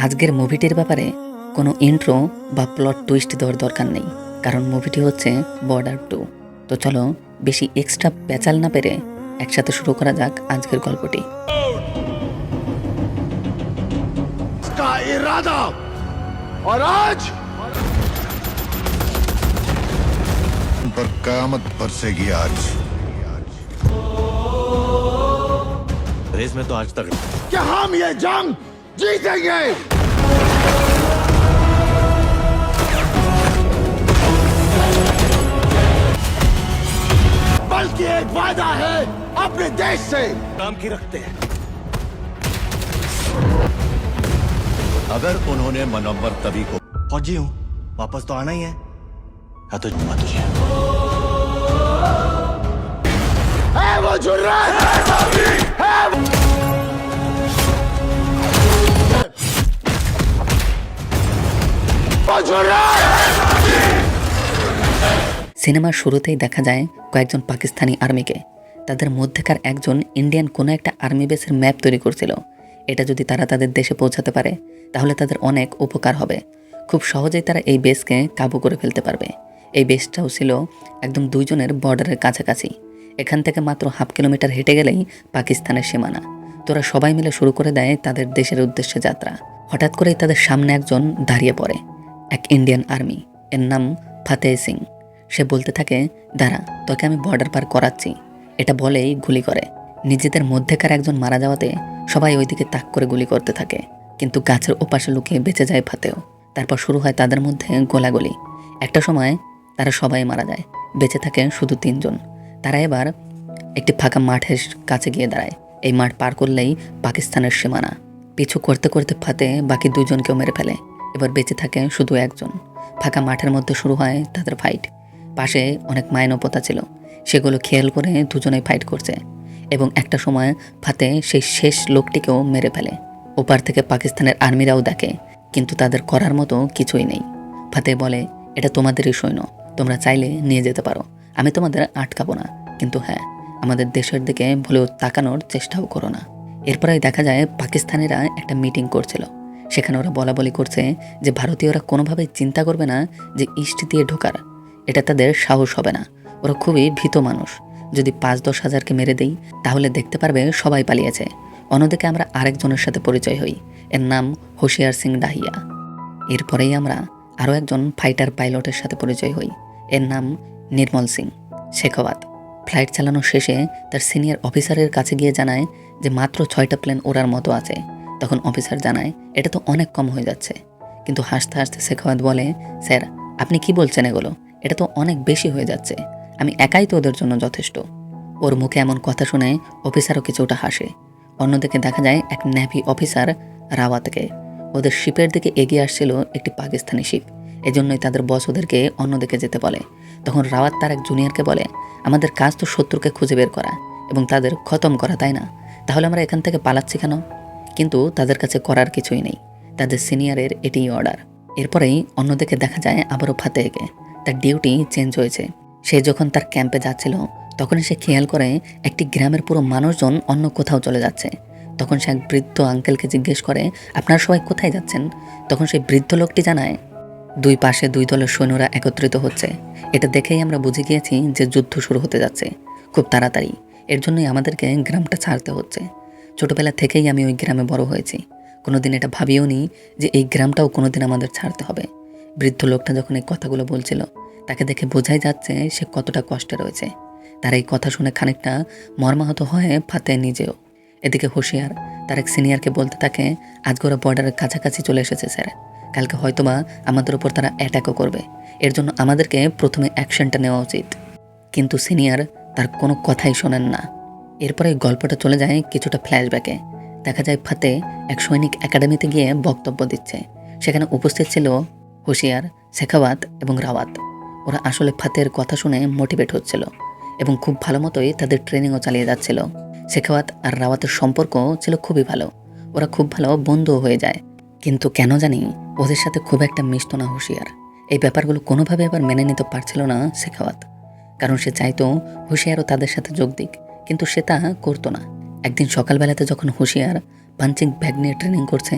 আজকের মুভিটির ব্যাপারে কোনো ইন্ট্রো বা প্লট টুইস্ট দেওয়ার দরকার নেই, কারণ মুভিটি হচ্ছে বর্ডার 2। তো চলো বেশি এক্সট্রা প্যাচাল না পেরে একসাথে শুরু করা যাক আজকের গল্পটি। का इरादा और आज पर कयामत बरसेगी आज। रेस में तो आज तक क्या हम ये जंग जीतेंगे। बल्कि एक वादा है अपने देश से काम की रखते हैं। अगर उन्होंने मनव्वर तभी को फौजी हूं, वापस तो आना ही है, या तो तुझे है वो जुर्रा है वो जुर्रा। সিনেমার শুরুতেই দেখা যায় কয়েকজন পাকিস্তানি আর্মিকে। তাদের মধ্যেকার একজন ইন্ডিয়ান কোনো একটা আর্মি বেসের ম্যাপ তৈরি করছিল। এটা যদি তারা তাদের দেশে পৌঁছাতে পারে তাহলে তাদের অনেক উপকার হবে। খুব সহজেই তারা এই বেসকে কাবু করে ফেলতে পারবে। এই বেসটাও ছিল একদম দুইজনের বর্ডারের কাছাকাছি। এখান থেকে মাত্র হাফ কিলোমিটার হেঁটে গেলেই পাকিস্তানের সীমানা। তোরা সবাই মিলে শুরু করে দেয় তাদের দেশের উদ্দেশ্যে যাত্রা। হঠাৎ করেই তাদের সামনে একজন দাঁড়িয়ে পড়ে, এক ইন্ডিয়ান আর্মি। এর নাম ফাতেহ সিং। সে বলতে থাকে, দাঁড়া, তোকে আমি বর্ডার পার করাচ্ছি। এটা বলেই গুলি করে। নিজেদের মধ্যেকার একজন মারা যাওয়াতে সবাই ওইদিকে তাক করে গুলি করতে থাকে, কিন্তু গাছের ওপাশে লুকিয়ে বেঁচে যায় ফাতেহ। তারপর শুরু হয় তাদের মধ্যে গোলাগুলি। একটা সময় তারা সবাই মারা যায়, বেঁচে থাকে শুধু 3 জন। তারা এবার একটি ফাঁকা মাঠের কাছে গিয়ে দাঁড়ায়। এই মাঠ পার করলেই পাকিস্তানের সীমানা। পিছু করতে করতে ফাতেহ বাকি 2 জনকেও মেরে ফেলে। এবার বেঁচে থাকে শুধু 1 জন। ফাঁকা মাঠের মধ্যে শুরু হয় তাদের ফাইট। পাশে অনেক মাইনও পোতা ছিল, সেগুলো খেয়াল করে দুজনেই ফাইট করছে। এবং একটা সময় ফাতেহ সেই শেষ লোকটিকেও মেরে ফেলে। ওপার থেকে পাকিস্তানের আর্মিরাও দেখে, কিন্তু তাদের করার মতো কিছুই নেই। ফাতেহ বলে, এটা তোমাদেরই সৈন্য, তোমরা চাইলে নিয়ে যেতে পারো, আমি তোমাদের আটকাবো না, কিন্তু হ্যাঁ, আমাদের দেশের দিকে ভুলেও তাকানোর চেষ্টাও করো না। এরপরেই দেখা যায় পাকিস্তানিরা একটা মিটিং করছিল। সেখানে ওরা বলা বলি করছে যে ভারতীয়রা কোনোভাবেই চিন্তা করবে না যে ইস্ট দিয়ে ঢোকার। এটা তাদের সাহস হবে না। ওরা খুবই ভীত মানুষ। যদি 5-10 হাজারকে মেরে দেই তাহলে দেখতে পারবে সবাই পালিয়েছে। অন্যদিকে আমরা আরেকজনের সাথে পরিচয় হই, এর নাম হোশিয়ার সিং ডাহিয়া। এরপরেই আমরা আরও একজন ফাইটার পাইলটের সাথে পরিচয় হই, এর নাম নির্মল সিং শেখাওয়াত। ফ্লাইট চালানো শেষে তার সিনিয়র অফিসারের কাছে গিয়ে জানায় যে মাত্র 6টা প্লেন ওড়ার মতো আছে। তখন অফিসার জানায় এটা তো অনেক কম হয়ে যাচ্ছে, কিন্তু হাসতে হাসতে শেখাওয়াত বলে, স্যার আপনি কি বলছেন এগুলো, এটা তো অনেক বেশি হয়ে যাচ্ছে, আমি একাই তো ওদের জন্য যথেষ্ট। ওর মুখে এমন কথা শুনে অফিসারও কিছুটা হাসে। অন্যদিকে দেখা যায় এক নেভি অফিসার রাওয়াতকে। ওদের শিপের দিকে এগিয়ে আসছিল একটি পাকিস্তানি শিপ, এজন্যই তাদের বস ওদেরকে অন্যদিকে যেতে বলে। তখন রাওয়াত তার এক জুনিয়রকে বলে, আমাদের কাজ তো শত্রুকে খুঁজে বের করা এবং তাদের খতম করা, তাই না? তাহলে আমরা এখান থেকে পালাচ্ছি কেন? কিন্তু তাদের কাছে করার কিছুই নেই, তাদের সিনিয়রের এটিই অর্ডার। এরপরেই অন্যদিকে দেখা যায় আবারও ফাতেহকে। তার ডিউটি চেঞ্জ হয়েছে। সে যখন তার ক্যাম্পে যাচ্ছিল তখনই সে খেয়াল করে একটি গ্রামের পুরো মানুষজন অন্য কোথাও চলে যাচ্ছে। তখন সে এক বৃদ্ধ আঙ্কেলকে জিজ্ঞেস করে, আপনারা সবাই কোথায় যাচ্ছেন? তখন সেই বৃদ্ধ লোকটি জানায়, 2 পাশে 2 দলের সৈন্যরা একত্রিত হচ্ছে। এটা দেখেই আমরা বুঝে গিয়েছি যে যুদ্ধ শুরু হতে যাচ্ছে খুব তাড়াতাড়ি। এর জন্যই আমাদেরকে গ্রামটা ছাড়তে হচ্ছে। ছোটবেলা থেকেই আমি ওই গ্রামে বড় হয়েছি, কোনোদিন এটা ভাবিও নি যে এই গ্রামটাও কোনোদিন আমাদের ছাড়তে হবে। বৃদ্ধ লোকটা যখন এই কথাগুলো বলছিল তাকে দেখে বোঝাই যাচ্ছে সে কতটা কষ্টে রয়েছে। তার এই কথা শুনে খানিকটা মর্মাহত হয় ফাতেহ নিজেও। এদিকে হোশিয়ার তার এক সিনিয়রকে বলতে থাকে, আজকে ওরা বর্ডারের কাছাকাছি চলে এসেছে স্যার, কালকে হয়তোবা আমাদের উপর তারা অ্যাটাকও করবে, এর জন্য আমাদেরকে প্রথমে অ্যাকশনটা নেওয়া উচিত। কিন্তু সিনিয়র তার কোনো কথাই শোনেন না। এরপরে গল্পটা চলে যায় কিছুটা ফ্ল্যাশব্যাকে। দেখা যায় ফাতেহ এক সৈনিক একাডেমিতে গিয়ে বক্তব্য দিচ্ছে। সেখানে উপস্থিত ছিল হোশিয়ার, শেখাওয়াত এবং রাওয়াত। ওরা আসলে ফাতেহের কথা শুনে মোটিভেট হচ্ছিল এবং খুব ভালো মতোই তাদের ট্রেনিংও চালিয়ে যাচ্ছিল। শেখাওয়াত আর রাওয়াতের সম্পর্ক ছিল খুবই ভালো, ওরা খুব ভালো বন্ধুও হয়ে যায়। কিন্তু কেন জানি ওদের সাথে খুব একটা মিশত না হোশিয়ার। এই ব্যাপারগুলো কোনোভাবে আবার মেনে নিতে পারছিল না শেখাওয়াত, কারণ সে চাইতো হোশিয়ারও তাদের সাথে যোগ দিক, কিন্তু সে তা করতো না। একদিন সকালবেলাতে যখন হোশিয়ার পাঞ্চিং ব্যাগ নিয়ে ট্রেনিং করছে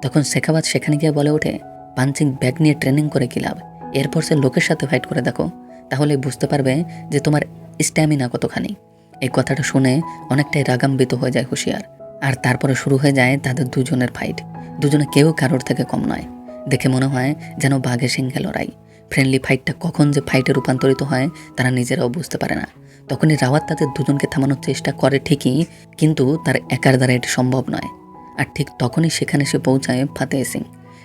তখন শেখাওয়াত সেখানে গিয়ে বলে ওঠে, পাঞ্চিং ব্যাগ নিয়ে ট্রেনিং করে কী লাভ? এরপর সে লোকের সাথে ফাইট করে দেখো, তাহলে বুঝতে পারবে যে তোমার স্ট্যামিনা কতখানি। এই কথাটা শুনে অনেকটাই রাগান্বিত হয়ে যায় হুঁশিয়ার। আর তারপরে শুরু হয়ে যায় তাদের দুজনের ফাইট। দুজনে কেউ কারোর থেকে কম নয়। দেখে মনে হয় যেন বাঘে সিংহে লড়াই। ফ্রেন্ডলি ফাইটটা কখন যে ফাইটে রূপান্তরিত হয় তারা নিজেরাও বুঝতে পারে না। তখনই রাওয়াত তাদের দুজনকে থামানোর চেষ্টা করে ঠিকই, কিন্তু তার একার দ্বারা এটি সম্ভব নয়। আর ঠিক তখনই সেখানে সে পৌঁছায় ফাতেহ সিং।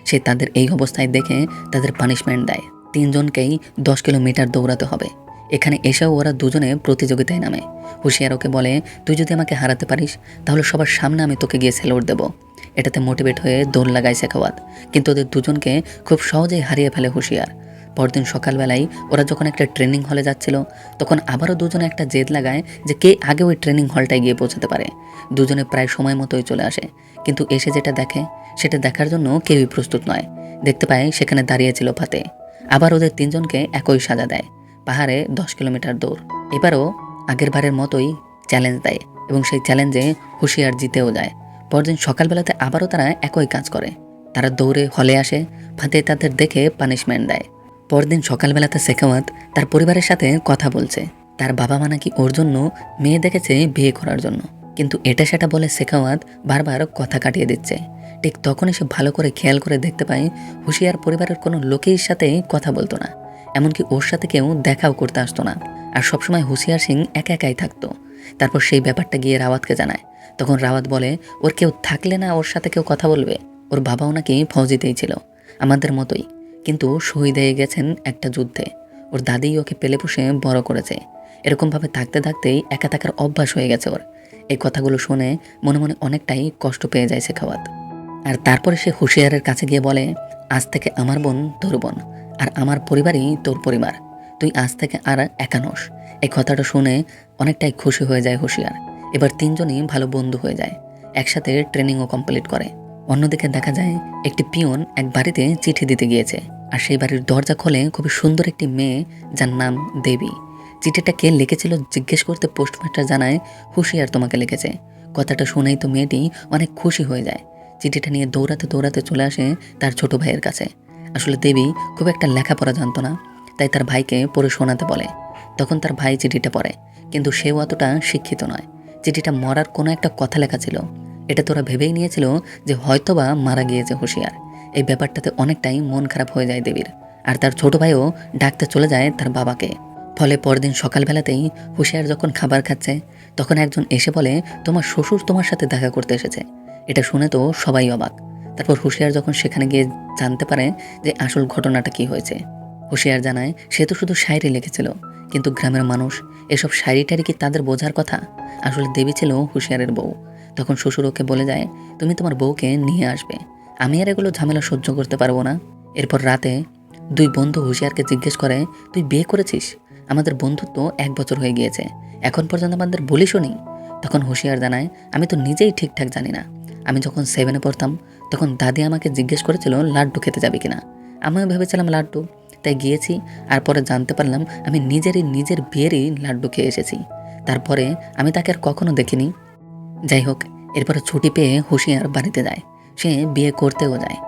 সে তাদের এই অবস্থায় দেখে তাদের পানিশমেন্ট দেয়। 3 জনকেই 10 কিলোমিটার দৌড়াতে হবে। এখানে এসেও ওরা দুজনে প্রতিযোগিতায় নামে। হুঁশিয়ার ওকে বলে, তুই যদি আমাকে হারাতে পারিস তাহলে সবার সামনে আমি তোকে গিয়ে স্যালুট দেবো। এটাতে মোটিভেট হয়ে দৌড় লাগায় শেখাওয়াত, কিন্তু ওদের দুজনকে খুব সহজেই হারিয়ে ফেলে হুঁশিয়ার। পরদিন সকালবেলায় ওরা যখন একটা ট্রেনিং হলে যাচ্ছিল, তখন আবারও দুজনে একটা জেদ লাগায় যে কে আগে ওই ট্রেনিং হলটায় গিয়ে পৌঁছাতে পারে। দুজনে প্রায় সময় মতোই চলে আসে, কিন্তু এসে যেটা দেখে সেটা দেখার জন্য কেউই প্রস্তুত নয়। দেখতে পায় সেখানে দাঁড়িয়েছিল ফাতেহ। আবার ওদের 3 জনকে একই সাজা দেয়, পাহাড়ে 10 কিলোমিটার দৌড়। এবারও আগের বারের মতোই চ্যালেঞ্জ দেয় এবং সেই চ্যালেঞ্জে হুঁশিয়ার জিতেও যায়। পরদিন সকালবেলাতে আবারও তারা একই কাজ করে। তারা দৌড়ে হলে আসে। ফাতেহ তাদের দেখে পানিশমেন্ট দেয়। পরদিন সকালবেলাতে শেখাওয়াত তার পরিবারের সাথে কথা বলছে। তার বাবা মা নাকি ওর জন্য মেয়ে দেখেছে বিয়ে করার জন্য, কিন্তু এটা সেটা বলে শেখাওয়াত বারবার কথা কাটিয়ে দিচ্ছে। ঠিক তখনই সে ভালো করে খেয়াল করে দেখতে পায় হুঁশিয়ার পরিবারের কোনো লোকের সাথে কথা বলতো না, এমনকি ওর সাথে কেউ দেখাও করতে আসতো না। আর সবসময় হুঁশিয়ার সিং একা একাই থাকতো। তারপর সেই ব্যাপারটা গিয়ে রাওয়াতকে জানায়। তখন রাওয়াত বলে, ওর কেউ থাকলে না ওর সাথে কেউ কথা বলবে? ওর বাবাও নাকি ফৌজিতেই ছিল, আমাদের মতোই, কিন্তু শহীদ হয়ে গেছেন একটা যুদ্ধে। ওর দাদিই ওকে পেলে পুষে বড় করেছে। এরকমভাবে থাকতে থাকতেই একা থাকার অভ্যাস হয়ে গেছে ওর। এই কথাগুলো শুনে মনে মনে অনেকটাই কষ্ট পেয়ে যায় শেখাওয়াত। আর তারপরে সে হুঁশিয়ারের কাছে গিয়ে বলে, আজ থেকে আমার বোন তোর বোন, আর আমার পরিবারই তোর পরিবার। তুই আজ থেকে আর একা নস। এই কথাটা শুনে অনেকটাই খুশি হয়ে যায় হুঁশিয়ার। এবার 3 জনই ভালো বন্ধু হয়ে যায়, একসাথে ট্রেনিংও কমপ্লিট করে। অন্যদিকে দেখা যায় একটি পিয়ন এক বাড়িতে চিঠি দিতে গিয়েছে, আর সেই বাড়ির দরজা খোলে খুবই সুন্দর একটি মেয়ে, যার নাম দেবী। চিঠিটা কে লিখেছিল জিজ্ঞেস করতে পোস্টমাস্টার জানায়, হুঁশিয়ার তোমাকে লিখেছে। কথাটা শুনেই তো মেয়েটি অনেক খুশি হয়ে যায়। চিঠিটা নিয়ে দৌড়াতে দৌড়াতে চলে আসে তার ছোট ভাইয়ের কাছে। আসলে দেবী খুব একটা লেখাপড়া জানতো না, তাই তার ভাইকে পড়ে শোনাতে বলে। তখন তার ভাই চিঠিটা পড়ে, কিন্তু সেও অতটা শিক্ষিত নয়। চিঠিটা মরার কোনো একটা কথা লেখা ছিল। এটা তোরা ভেবেই নিয়েছিল যে হয়তোবা মারা গিয়েছে হুঁশিয়ার। এই ব্যাপারটাতে অনেকটাই মন খারাপ হয়ে যায় দেবীর। আর তার ছোট ভাইও ডাকতে চলে যায় তার বাবাকে। ফলে পরদিন সকালবেলাতেই হুঁশিয়ার যখন খাবার খাচ্ছে, তখন একজন এসে বলে, তোমার শ্বশুর তোমার সাথে দেখা করতে এসেছে। এটা শুনে তো সবাই অবাক। তারপর হুঁশিয়ার যখন সেখানে গিয়ে জানতে পারে যে আসল ঘটনাটা কি হয়েছে, হুঁশিয়ার জানায় সে তো শুধু শায়রি লিখেছিল, কিন্তু গ্রামের মানুষ এসব শায়রিটারি কি তাদের বোঝার কথা? আসলে দেবী ছিল হুঁশিয়ারের বউ। তখন শ্বশুর ওকে বলে যায়, তুমি তোমার বউকে নিয়ে আসবে, আমি আর এগুলো ঝামেলা সহ্য করতে পারবো না। এরপর রাতে 2 বন্ধু হুঁশিয়ারকে জিজ্ঞেস করে, তুই বিয়ে করেছিস? আমাদের বন্ধুত্ব 1 বছর হয়ে গিয়েছে, এখন পর্যন্ত আমাদের বলিসও নি। তখন হুঁশিয়ার জানায়, আমি তো নিজেই ঠিকঠাক জানি না। আমি যখন 7-এ পড়তাম তখন দাদি আমাকে জিজ্ঞেস করেছিল লাড্ডু খেতে যাবি কিনা। আমিও ভেবেছিলাম লাড্ডু, তাই গিয়েছি। আর পরে জানতে পারলাম আমি নিজের বিয়েরই লাড্ডু খেয়ে এসেছি। তারপরে আমি তাকে আর কখনো দেখিনি। যাই হোক, এরপরে ছুটি পেয়ে হুঁশিয়ার বাড়িতে যায়। সে বিয়ে করতেও যায়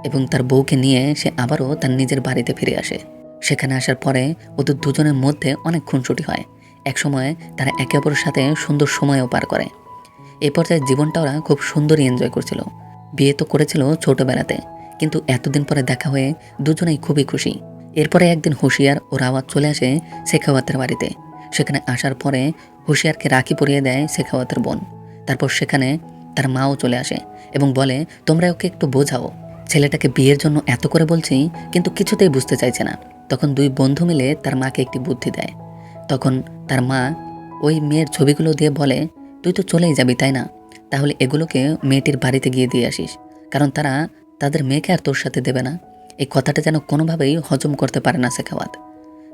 এবং তার বউকে নিয়ে সে আবারও তার নিজের বাড়িতে ফিরে আসে। সেখানে আসার পরে ওদের দুজনের মধ্যে অনেক খুনসুটি হয়। একসময় তারা একে অপরের সাথে সুন্দর সময়ও পার করে। এই পর্যায়ে জীবনটা ওরা খুব সুন্দরই এনজয় করছিল। বিয়ে তো করেছিল ছোটবেলাতে, কিন্তু এতদিন পরে দেখা হয়ে দুজনেই খুবই খুশি। এরপরে একদিন হুঁশিয়ার ও রাওয়াত চলে আসে শেখাওয়াতের বাড়িতে। সেখানে আসার পরে হুঁশিয়ারকে রাখি পরিয়ে দেয় শেখাওয়াতের বোন। তারপর সেখানে তার মাও চলে আসে এবং বলে, তোমরা ওকে একটু বোঝাও, ছেলেটাকে বিয়ের জন্য এত করে বলছি কিন্তু কিছুতেই বুঝতে চাইছে না। তখন 2 বন্ধু মিলে তার মাকে একটি বুদ্ধি দেয়। তখন তার মা ওই মেয়ের ছবিগুলো দিয়ে বলে, তুই তো চলেই যাবি তাই না, তাহলে এগুলোকে মেয়েটির বাড়িতে গিয়ে দিয়ে আসিস, কারণ তারা তাদের মেয়েকে আর তোর সাথে দেবে না। এই কথাটা যেন কোনোভাবেই হজম করতে পারে না শেখাওয়াত।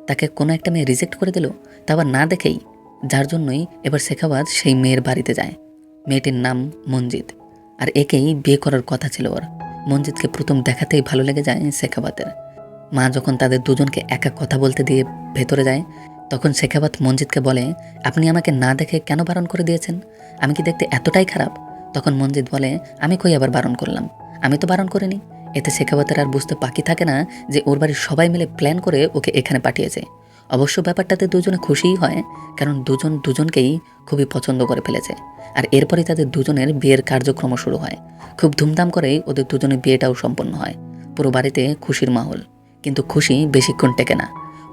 তাকে কোনো একটা মেয়ে রিজেক্ট করে দিল, তা আবার না দেখেই, যার জন্যই এবার শেখাওয়াত সেই মেয়ের বাড়িতে যায়। মেয়েটির নাম মঞ্জিত, আর একেই বিয়ে করার কথা ছিল ওর। মঞ্জিতকে প্রথম দেখাতেই ভালো লেগে যায় শেখাওয়াতের। মা যখন তাদের দুজনকে একা কথা বলতে দিয়ে ভেতরে যায়, তখন শেখাওয়াত মঞ্জিতকে বলে, আপনি আমাকে না দেখে কেন বারণ করে দিয়েছেন? আমি কি দেখতে এতটাই খারাপ? তখন মঞ্জিত বলে, আমি কই আবার বারণ করলাম, আমি তো বারণ করিনি। এতে শেখাওয়াতের আর বুঝতে বাকি থাকে না যে ওর বাড়ির সবাই মিলে প্ল্যান করে ওকে এখানে পাঠিয়েছে। অবশ্য ব্যাপারটাতে দুজনে খুশিই হয়, কারণ দুজন দুজনকেই খুবই পছন্দ করে ফেলেছে। আর এরপরে তাদের দুজনের বিয়ের কার্যক্রম শুরু হয়। খুব ধুমধাম করেই ওদের দুজনের বিয়েটাও সম্পন্ন হয়। পুরো বাড়িতে খুশির মাহল। কিন্তু খুশি বেশিক্ষণ টেকে না।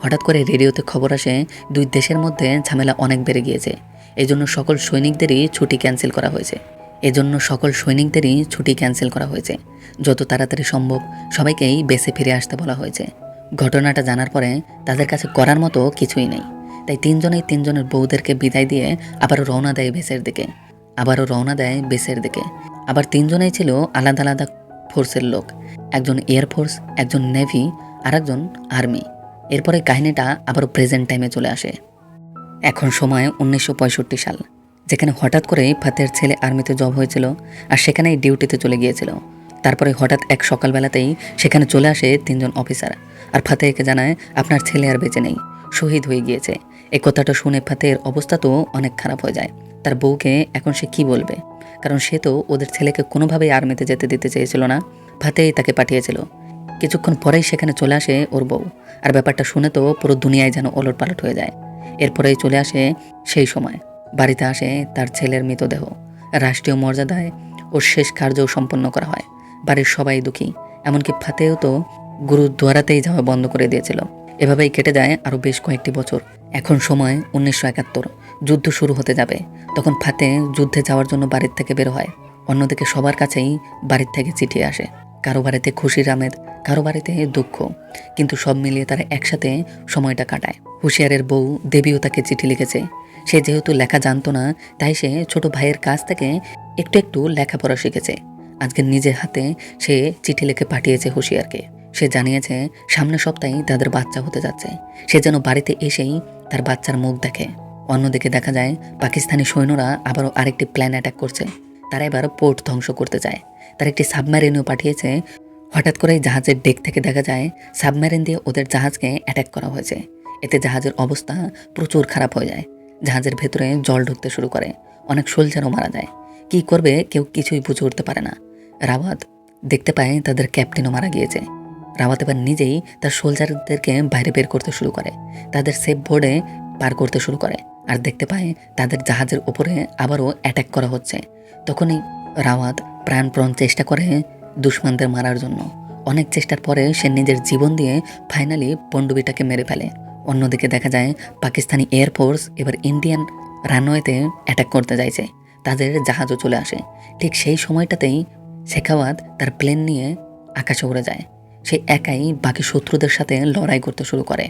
হঠাৎ করে রেডিওতে খবর আসে দুই দেশের মধ্যে ঝামেলা অনেক বেড়ে গিয়েছে। এজন্য সকল সৈনিকদেরই ছুটি ক্যান্সেল করা হয়েছে। যত তাড়াতাড়ি সম্ভব সবাইকেই বেসে ফিরে আসতে বলা হয়েছে। ঘটনাটা জানার পরে তাদের কাছে করার মতো কিছুই নেই। তাই তিনজনের বউদেরকে বিদায় দিয়ে আবারও রওনা দেয় বেসের দিকে। আবার তিনজনেই ছিল আলাদা আলাদা ফোর্সের লোক। একজন এয়ারফোর্স, একজন নেভি, আর একজন আর্মি। এরপরে কাহিনীটা আবারও প্রেজেন্ট টাইমে চলে আসে। এখন সময় 1965 সাল, যেখানে হঠাৎ করে ফাতের ছেলে আর্মিতে জব হয়েছিল আর সেখানেই ডিউটিতে চলে গিয়েছিল। তারপরে হঠাৎ এক সকালবেলাতেই সেখানে চলে আসে 3জন অফিসার আর ফাতেহকে জানায় আপনার ছেলে আর বেঁচে নেই, শহীদ হয়ে গিয়েছে। এই কথাটা শুনে ফাতেহের অবস্থা তো অনেক খারাপ হয়ে যায়। তার বউকে এখন সে কি বলবে, কারণ সে তো ওদের ছেলেকে কোনোভাবেই আর্মিতে যেতে দিতে চেয়েছিল না, ফাতেহই তাকে পাঠিয়েছিল। কিছুক্ষণ পরেই সেখানে চলে আসে ওর বউ। আর ব্যাপারটা শুনে তো পুরো দুনিয়ায় যেন ওলটপালট হয়ে যায়। এরপরেই চলে আসে সেই সময়। বাড়িতে আসে তার ছেলের মৃতদেহ। রাষ্ট্রীয় মর্যাদায় ওর শেষ কার্যও সম্পন্ন করা হয়। বাড়ির সবাই দুঃখী, এমনকি ফাতেও তো গুরুদ্বারাতেই যাওয়া বন্ধ করে দিয়েছিল। এভাবেই কেটে যায় আরও বেশ কয়েকটি বছর। এখন সময় 1971, যুদ্ধ শুরু হতে যাবে। তখন ফাতে যুদ্ধে যাওয়ার জন্য বাড়ির থেকে বের হয়। অন্যদিকে সবার কাছেই বাড়ির থেকে চিঠি আসে। কারো বাড়িতে খুশির আমেজ, কারো বাড়িতে দুঃখ, কিন্তু সব মিলিয়ে তারা একসাথে সময়টা কাটায়। হুঁশিয়ারের বউ দেবীও তাকে চিঠি লিখেছে। সে যেহেতু লেখা জানতো না, তাই সে ছোট ভাইয়ের কাছ থেকে একটু একটু লেখাপড়া শিখেছে। আজকে নিজের হাতে সে চিঠি লিখে পাঠিয়েছে হুঁশিয়ারকে। সে জানিয়েছে সামনের সপ্তাহে তাদের বাচ্চা হতে যাচ্ছে। সে যেন বাড়িতে এসেই তার বাচ্চার মুখ দেখে। অন্যদিকে দেখা যায় পাকিস্তানি সৈন্যরা আবারও আরেকটি প্ল্যান অ্যাটাক করছে। তারা এবার পোর্ট ধ্বংস করতে চায়। তার একটি সাবমেরিনও পাঠিয়েছে। হঠাৎ করেই জাহাজের ডেক থেকে দেখা যায় সাবমেরিন দিয়ে ওদের জাহাজকে অ্যাটাক করা হয়েছে। এতে জাহাজের অবস্থা প্রচুর খারাপ হয়ে যায়। জাহাজের ভেতরে জল ঢুকতে শুরু করে। অনেক সোলজারও মারা যায়। কি করবে কেউ কিছুই বুঝে উঠতে পারে না। রাওয়াত দেখতে পায় তাদের ক্যাপ্টেনও মারা গিয়েছে। রাওয়াত এবার নিজেই তার সোলজারদেরকে বাইরে বের করতে শুরু করে, তাদের সেফ বোর্ডে পার করতে শুরু করে। আর দেখতে পায় তাদের জাহাজের উপরে আবারও অ্যাটাক করা হচ্ছে। তখনই রাওয়াত প্রাণপণ চেষ্টা করে দুশমনদের মারার জন্য। অনেক চেষ্টার পরে সে নিজের জীবন দিয়ে ফাইনালি পণ্ডুবিটাকে মেরে ফেলে। অন্যদিকে দেখা যায় পাকিস্তানি এয়ারফোর্স এবার ইন্ডিয়ান রানওয়েতে অ্যাটাক করতে যাইছে। তাদের জাহাজও চলে আসে। ঠিক সেই সময়টাতেই শেখাওয়াত তার প্লেন নিয়ে আকাশে উড়ে যায়। সে একাই বাকি শত্রুদের সাথে লড়াই করতে শুরু করে।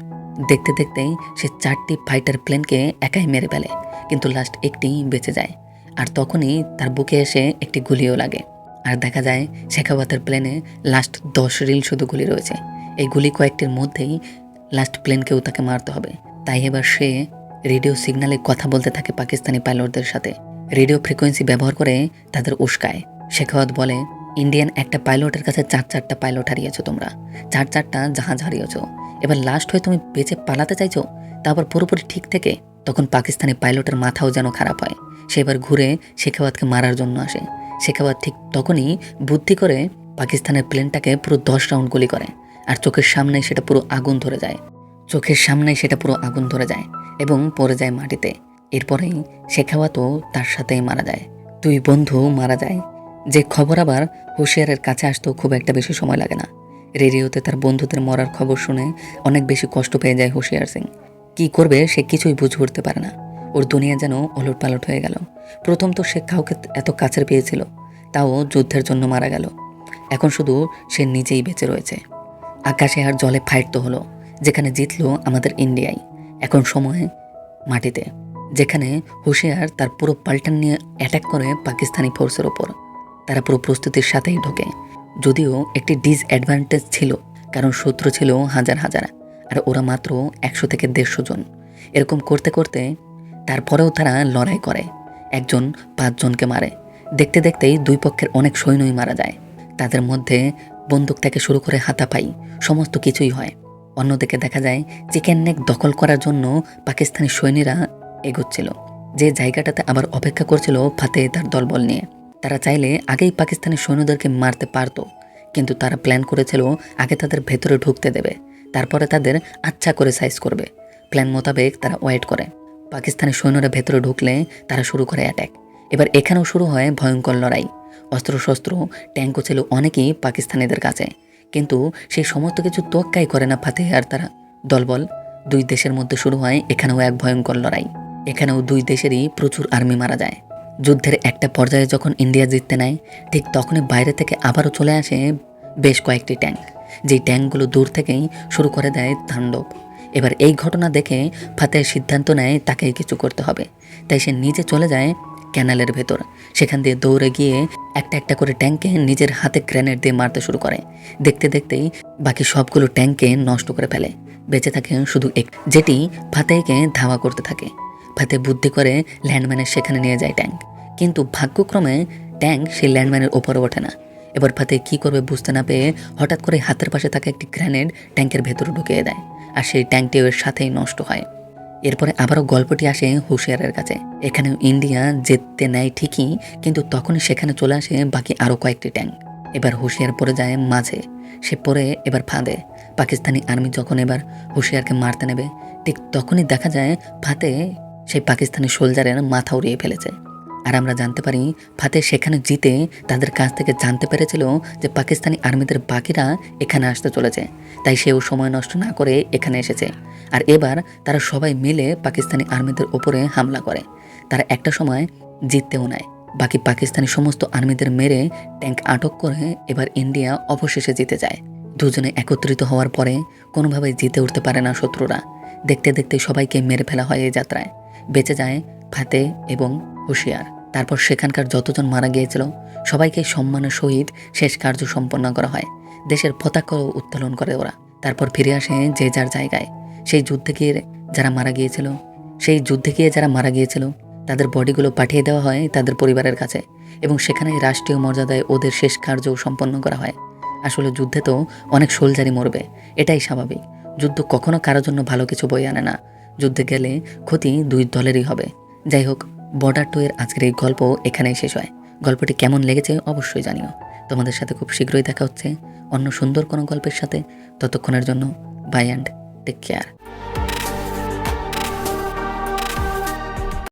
দেখতে দেখতেই সে 4টি ফাইটার প্লেনকে একাই মেরে ফেলে, কিন্তু লাস্ট একটি বেঁচে যায়। আর তখনই তার বুকে এসে একটি গুলিও লাগে। আর দেখা যায় শেখাওয়াতের প্লেনে লাস্ট 10 রিল শুধু গুলি রয়েছে। এই গুলি কয়েকটির মধ্যেই লাস্ট প্লেনকেও তাকে মারতে হবে। তাই এবার সে রেডিও সিগন্যালে কথা বলতে থাকে পাকিস্তানি পাইলটদের সাথে। রেডিও ফ্রিকোয়েন্সি ব্যবহার করে তাদের উস্কায়। শেখাওয়াত বলে, ইন্ডিয়ান একটা পাইলটের কাছে 4টা পাইলট হারিয়েছো তোমরা, 4টা জাহাজ হারিয়েছো। এবার লাস্ট হয়ে তুমি বেঁচে পালাতে চাইছো, তারপর পুরোপুরি ঠিক থেকে। তখন পাকিস্তানি পাইলটের মাথাও যেন খারাপ হয়। সে এবার ঘুরে শেখাওয়াতকে মারার জন্য আসে। শেখাওয়াত ঠিক তখনই বুদ্ধি করে পাকিস্তানের প্লেনটাকে পুরো 10 রাউন্ড গুলি করে। আর চোখের সামনেই সেটা পুরো আগুন ধরে যায় এবং পড়ে যায় মাটিতে। এরপরেই শেখাওয়াতও তার সাথেই মারা যায়। 2 বন্ধু মারা যায়। যে খবর আবার হুঁশিয়ারের কাছে আসতো খুব একটা বেশি সময় লাগে না। রেডিওতে তার বন্ধুদের মরার খবর শুনে অনেক বেশি কষ্ট পেয়ে যায় হুঁশিয়ার সিং। কি করবে সে কিছুই বুঝে উঠতে পারে না। ওর দুনিয়া যেন ওলটপালট হয়ে গেল। প্রথম তো সে কাউকে এত কাছের পেয়েছিল, তাও যুদ্ধের জন্য মারা গেল। এখন শুধু সে নিজেই বেঁচে রয়েছে। আকাশে আর জলে ফাইট তো হলো, যেখানে জিতলো আমাদের ইন্ডিয়াই। এখন সময় মাটিতে, যেখানে হুঁশিয়ার তার পুরো পাল্টান নিয়ে অ্যাটাক করে পাকিস্তানি ফোর্সের ওপর। তারা পুরো প্রস্তুতির সাথেই ঢোকে। যদিও একটি ডিসঅ্যাডভান্টেজ ছিল, কারণ শত্রু ছিল হাজার হাজার, আর ওরা মাত্র 100 থেকে 150 জন। এরকম করতে করতে তারপরেও তারা লড়াই করে। একজন 5 জনকে মারে। দেখতে দেখতেই 2 পক্ষের অনেক সৈন্যই মারা যায়। তাদের মধ্যে বন্দুক থেকে শুরু করে হাতাপাই সমস্ত কিছুই হয়। অন্যদিকে দেখা যায় চিকেন নেক দখল করার জন্য পাকিস্তানি সৈন্যরা এগোচ্ছিল, যে জায়গাটাতে আবার অপেক্ষা করছিল ফাতে তার দলবল নিয়ে। তারা চাইলে আগেই পাকিস্তানি সৈন্যদেরকে মারতে পারতো, কিন্তু তারা প্ল্যান করেছিল আগে তাদের ভেতরে ঢুকতে দেবে, তারপরে তাদের আচ্ছা করে সাইজ করবে। প্ল্যান মোতাবেক তারা ওয়েট করে। পাকিস্তানি সৈন্যরা ভেতরে ঢুকলে তারা শুরু করে অ্যাট্যাক। এবার এখানেও শুরু হয় ভয়ঙ্কর লড়াই। অস্ত্রশস্ত্র, ট্যাঙ্কও ছিল অনেকেই পাকিস্তানিদের কাছে, কিন্তু সেই সমস্ত কিছু তোয়াক্কাই করে না ফাতেহ আর তারা। দলবল দুই দেশের মধ্যে শুরু হয় এখানেও এক ভয়ঙ্কর লড়াই। এখানেও দুই দেশেরই প্রচুর আর্মি মারা যায়। যুদ্ধের একটা পর্যায়ে যখন ইন্ডিয়া জিততে নেয়, ঠিক তখনই বাইরে থেকে আবারও চলে আসে বেশ কয়েকটি ট্যাঙ্ক, যেই ট্যাঙ্কগুলো দূর থেকেই শুরু করে দেয় তাণ্ডব। এবার এই ঘটনা দেখে ফাতেহ সিদ্ধান্ত নেয় তাকেই কিছু করতে হবে। তাই সে নিজে চলে যায় ক্যানালের ভেতর। সেখান দিয়ে দৌড়ে গিয়ে একটা একটা করে ট্যাঙ্কে নিজের হাতে গ্রেনেড দিয়ে মারতে শুরু করে। দেখতে দেখতেই বাকি সবগুলো ট্যাঙ্কে নষ্ট করে ফেলে। বেঁচে থাকে শুধু এক, যেটি ফাতেহকে ধাওয়া করতে থাকে। ফাতেহ বুদ্ধি করে ল্যান্ডম্যানের সেখানে নিয়ে যায় ট্যাঙ্ক, কিন্তু ভাগ্যক্রমে ট্যাঙ্ক সেই ল্যান্ডম্যানের ওপরে ওঠে না। এবার ফাতেহ কী করবে বুঝতে না পেয়ে হঠাৎ করে হাতের পাশে থাকা একটি গ্রেনেড ট্যাঙ্কের ভেতরে ঢুকিয়ে দেয়, আর সেই ট্যাঙ্কটিও এর সাথেই নষ্ট হয়। এরপরে আবারও গল্পটি আসে হুঁশিয়ারের কাছে। এখানেও ইন্ডিয়া জিততে নেয় ঠিকই, কিন্তু তখনই সেখানে চলে আসে বাকি আরও কয়েকটি ট্যাঙ্ক। এবার হুঁশিয়ার পড়ে যায় মাঝে, সে পড়ে এবার ফাঁদে। পাকিস্তানি আর্মি যখন এবার হুঁশিয়ারকে মারতে নেবে, ঠিক তখনই দেখা যায় ফাতেহ সেই পাকিস্তানি সোলজারের মাথা উড়িয়ে ফেলেছে। আর আমরা জানতে পারি ফাতেহ সেখানে জিতে তাদের কাছ থেকে জানতে পেরেছিল যে পাকিস্তানি আর্মিদের বাকিরা এখানে আসতে চলেছে, তাই সেও সময় নষ্ট না করে এখানে এসেছে। আর এবার তারা সবাই মিলে পাকিস্তানি আর্মিদের ওপরে হামলা করে। তারা একটা সময় জিততেও নেয়। বাকি পাকিস্তানি সমস্ত আর্মিদের মেরে ট্যাঙ্ক আটক করে এবার ইন্ডিয়া অবশেষে জিতে যায়। দুজনে একত্রিত হওয়ার পরে কোনোভাবেই জিতে উঠতে পারে না শত্রুরা। দেখতে দেখতে সবাইকে মেরে ফেলা হয় এই যাত্রায়। বেঁচে যায় ফাতেহ এবং হুঁশিয়ার। তারপর সেখানকার যতজন মারা গিয়েছিল সবাইকে সম্মানের সহিত শেষ কার্য সম্পন্ন করা হয়। দেশের পতাকাও উত্তোলন করে ওরা। তারপর ফিরে আসে যে যার জায়গায়। সেই যুদ্ধে গিয়ে যারা মারা গিয়েছিল তাদের বডিগুলো পাঠিয়ে দেওয়া হয় তাদের পরিবারের কাছে, এবং সেখানে রাষ্ট্রীয় মর্যাদায় ওদের শেষ কার্য সম্পন্ন করা হয়। আসলে যুদ্ধে তো অনেক সোলজারই মরবে, এটাই স্বাভাবিক। যুদ্ধ কখনো কারোর জন্য ভালো কিছু বয়ে আনে না। যুদ্ধে গেলে ক্ষতি দুই দলেরই হবে। যাই হোক, বর্ডার 2 এর আজকের এই গল্প এখানেই শেষ হয়। গল্পটি কেমন লেগেছে অবশ্যই জানিও। তোমাদের সাথে খুব শীঘ্রই দেখা হচ্ছে অন্য সুন্দর কোনো গল্পের সাথে। ততক্ষণের জন্য বাই অ্যান্ড টেক কেয়ার।